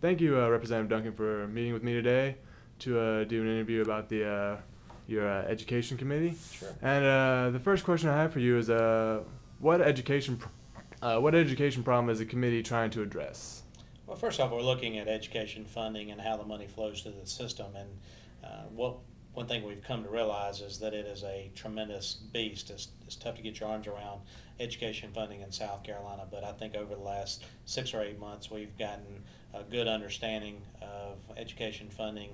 Thank you, Representative Duncan, for meeting with me today to do an interview about your education committee. Sure. And the first question I have for you is, what education problem is the committee trying to address? Well, first off, we're looking at education funding and how the money flows through the system. And one thing we've come to realize is that it is a tremendous beast. It's tough to get your arms around education funding in South Carolina, but I think over the last 6 or 8 months we've gotten a good understanding of education funding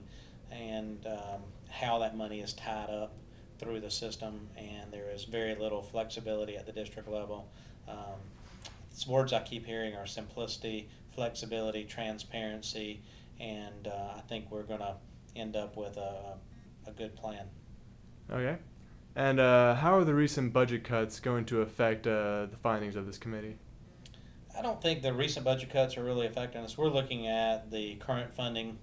and how that money is tied up through the system, and there is very little flexibility at the district level. Words I keep hearing are simplicity, flexibility, transparency, and I think we're going to end up with a good plan. Okay. And how are the recent budget cuts going to affect the findings of this committee? I don't think the recent budget cuts are really affecting us. We're looking at the current funding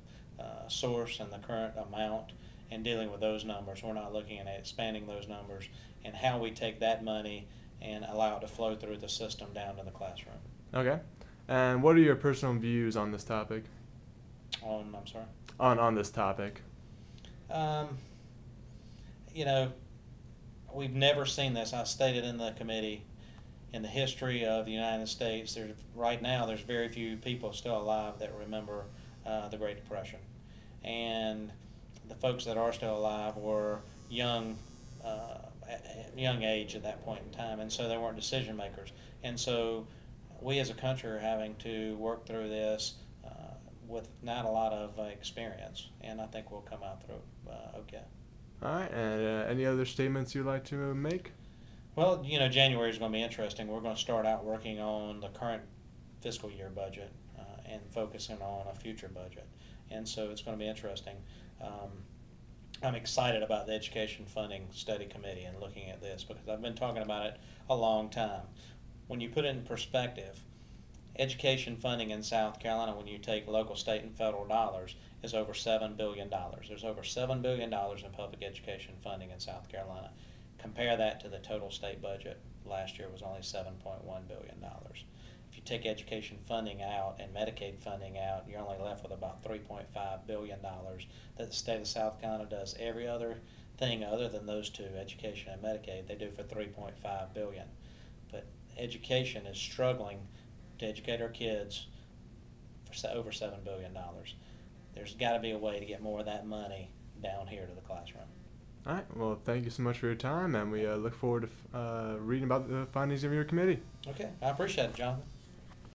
source and the current amount and dealing with those numbers. We're not looking at expanding those numbers and how we take that money and allow it to flow through the system down to the classroom. Okay. And what are your personal views on this topic? I'm sorry? On this topic. You know, we've never seen this. I stated in the committee, in the history of the United States, right now there's very few people still alive that remember the Great Depression. And the folks that are still alive were young age at that point in time, and so they weren't decision makers. And so we as a country are having to work through this with not a lot of experience, and I think we'll come out through okay. All right, and any other statements you'd like to make? Well, you know, January is going to be interesting. We're going to start out working on the current fiscal year budget and focusing on a future budget, and so it's going to be interesting. I'm excited about the Education Funding Study Committee and looking at this because I've been talking about it a long time. When you put it in perspective, education funding in South Carolina, when you take local, state, and federal dollars, is over $7 billion. There's over $7 billion in public education funding in South Carolina. Compare that to the total state budget. Last year was only $7.1 billion. If you take education funding out and Medicaid funding out, you're only left with about $3.5 billion that the state of South Carolina does every other thing other than those two, education and Medicaid, they do for $3.5 billion. But education is struggling to educate our kids for over $7 billion. There's got to be a way to get more of that money down here to the classroom. All right. Well, thank you so much for your time, and we look forward to reading about the findings of your committee. Okay. I appreciate it, Jonathan.